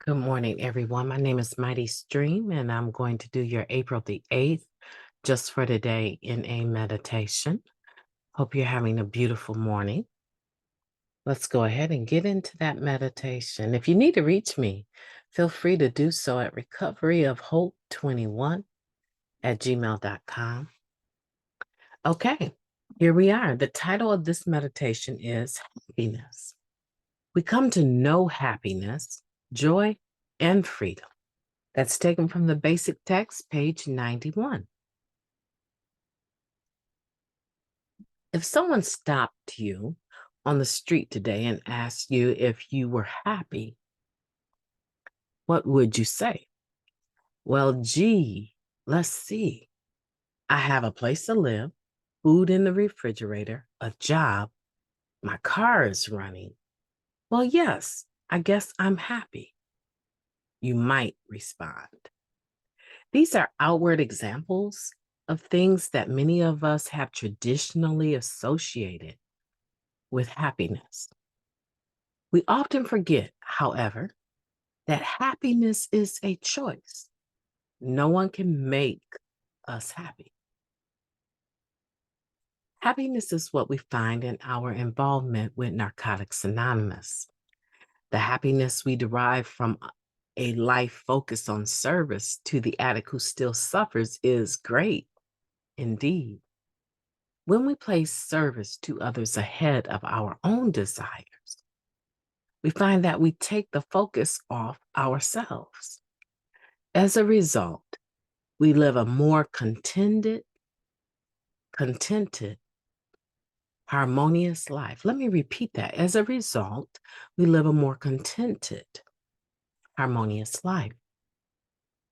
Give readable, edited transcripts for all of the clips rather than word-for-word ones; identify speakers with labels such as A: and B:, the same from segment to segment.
A: Good morning, everyone. My name is Mighty Stream, and I'm going to do your April the 8th just for today in a meditation. Hope you're having a beautiful morning. Let's go ahead and get into that meditation. If you need to reach me, feel free to do so at recoveryofhope21@gmail.com. Okay, here we are. The title of this meditation is Happiness. We come to know happiness, joy, and freedom. That's taken from the basic text, page 91. If someone stopped you on the street today and asked you if you were happy, what would you say? Well, gee, let's see. I have a place to live, food in the refrigerator, a job, my car is running. Well, yes, I guess I'm happy. You might respond. These are outward examples of things that many of us have traditionally associated with happiness. We often forget, however, that happiness is a choice. No one can make us happy. Happiness is what we find in our involvement with Narcotics Anonymous. The happiness we derive from a life focused on service to the addict who still suffers is great indeed. When we place service to others ahead of our own desires, we find that we take the focus off ourselves. As a result, we live a more contented, harmonious life. Let me repeat that. As a result, we live a more contented, harmonious life.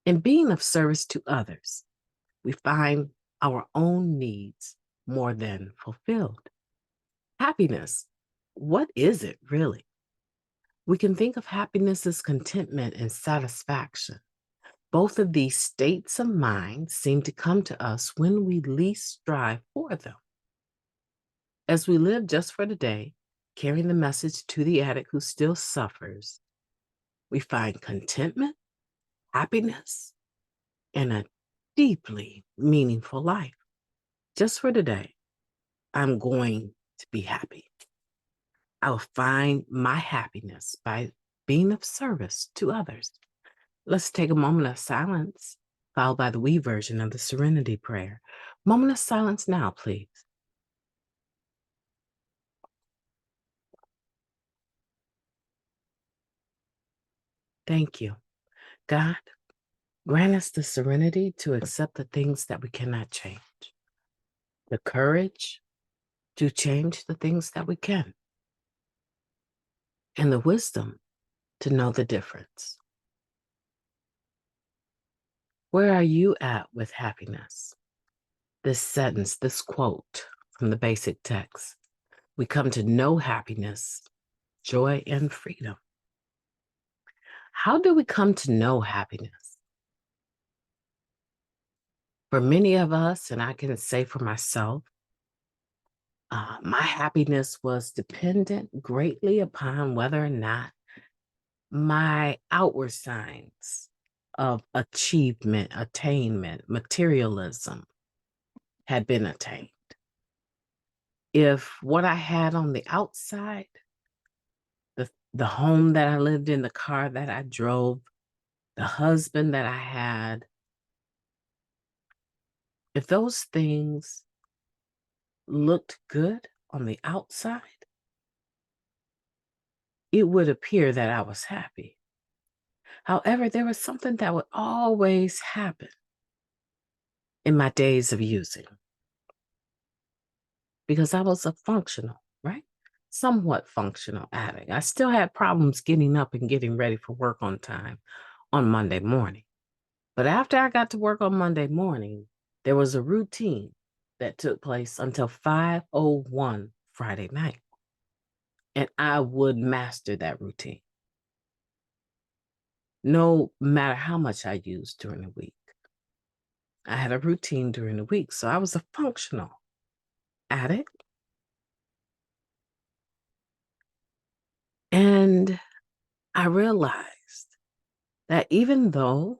A: In being of service to others, we find our own needs more than fulfilled. Happiness, what is it really? We can think of happiness as contentment and satisfaction. Both of these states of mind seem to come to us when we least strive for them. As we live just for the day, carrying the message to the addict who still suffers, we find contentment, happiness, and a deeply meaningful life. Just for today, I'm going to be happy. I will find my happiness by being of service to others. Let's take a moment of silence, followed by the we version of the Serenity Prayer. Moment of silence now, please. Thank you. God, grant us the serenity to accept the things that we cannot change, the courage to change the things that we can, and the wisdom to know the difference. Where are you at with happiness? This sentence, this quote from the basic text. We come to know happiness, joy, and freedom. How do we come to know happiness? For many of us, and I can say for myself, my happiness was dependent greatly upon whether or not my outward signs of achievement, attainment, materialism had been attained. If what I had on the outside, the home that I lived in, the car that I drove, the husband that I had, if those things looked good on the outside, it would appear that I was happy. However, there was something that would always happen in my days of using because I was a functional, right? Somewhat functional addict. I still had problems getting up and getting ready for work on time on Monday morning. But after I got to work on Monday morning, there was a routine that took place until 5:01 Friday night. And I would master that routine, no matter how much I used during the week. I had a routine during the week, so I was a functional addict. And I realized that even though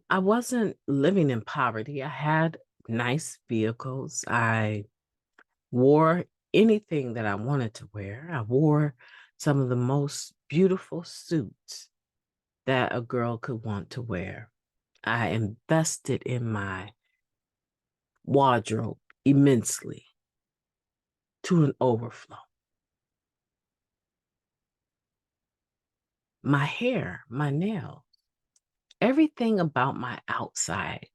A: I wasn't living in poverty, I had nice vehicles. I wore anything that I wanted to wear. I wore some of the most beautiful suits that a girl could want to wear. I invested in my wardrobe immensely to an overflow. My hair, my nails, everything about my outside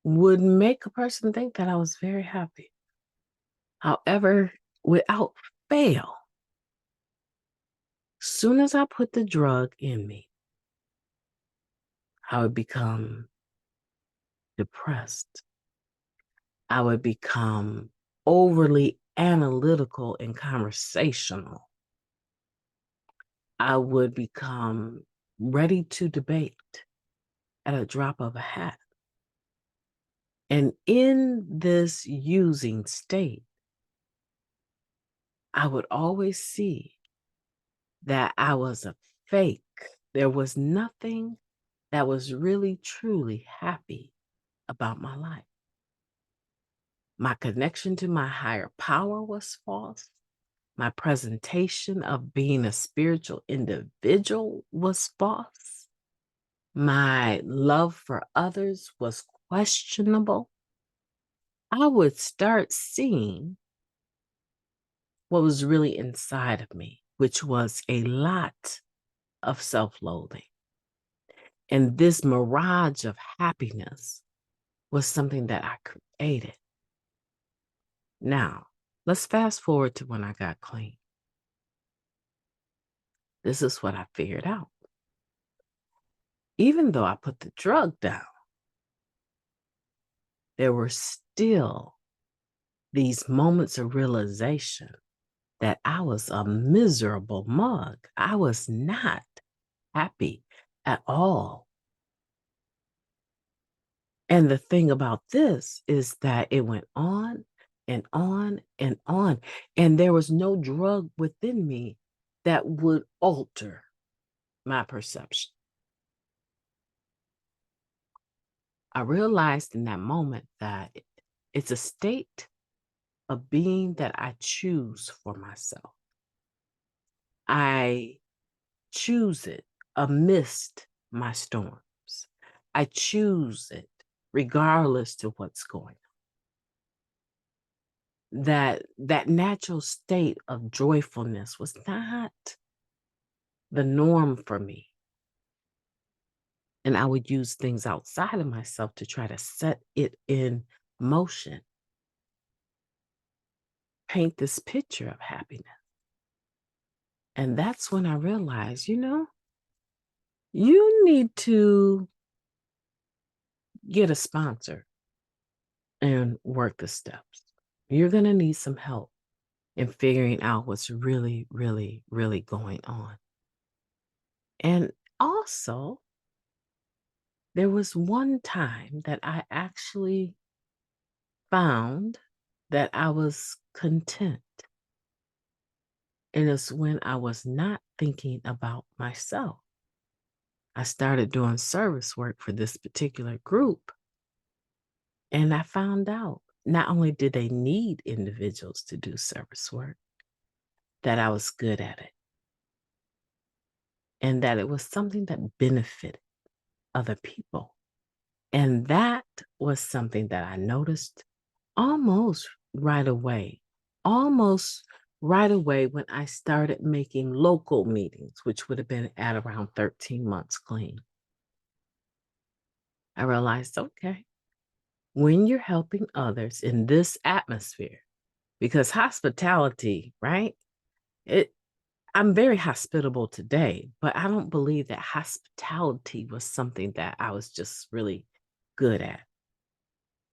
A: would make a person think that I was very happy. However, without fail, soon as I put the drug in me, I would become depressed. I would become overly analytical and conversational. I would become ready to debate at a drop of a hat. And in this using state, I would always see that I was a fake. There was nothing that was really, truly happy about my life. My connection to my higher power was false. My presentation of being a spiritual individual was false. My love for others was questionable. I would start seeing what was really inside of me, which was a lot of self-loathing. And this mirage of happiness was something that I created. Now, let's fast forward to when I got clean. This is what I figured out. Even though I put the drug down, there were still these moments of realization that I was a miserable mug. I was not happy at all. And the thing about this is that it went on and on and on. And there was no drug within me that would alter my perception. I realized in that moment that it's a state of being that I choose for myself. I choose it amidst my storms. I choose it regardless to what's going on. That natural state of joyfulness was not the norm for me. And I would use things outside of myself to try to set it in motion, paint this picture of happiness. And that's when I realized, you need to get a sponsor and work the steps. You're going to need some help in figuring out what's really, really, really going on. And also, there was one time that I actually found that I was content. And it's when I was not thinking about myself. I started doing service work for this particular group. And I found out not only did they need individuals to do service work, that I was good at it. And that it was something that benefited other people. And that was something that I noticed almost right away. Almost right away when I started making local meetings, which would have been at around 13 months clean. I realized, okay, when you're helping others in this atmosphere, because hospitality, right? I'm very hospitable today, but I don't believe that hospitality was something that I was just really good at.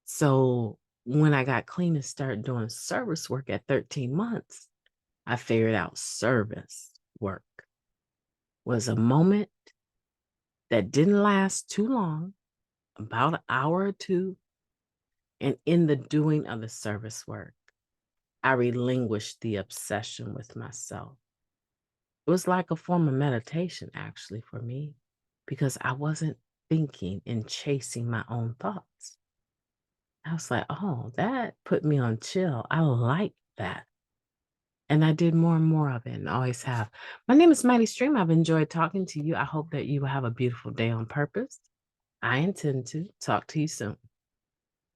A: So when I got clean and started doing service work at 13 months, I figured out service work was a moment that didn't last too long, about an hour or two. And in the doing of the service work, I relinquished the obsession with myself. It was like a form of meditation, actually, for me, because I wasn't thinking and chasing my own thoughts. I was like, oh, that put me on chill. I like that. And I did more and more of it and always have. My name is Mighty Stream. I've enjoyed talking to you. I hope that you will have a beautiful day on purpose. I intend to talk to you soon.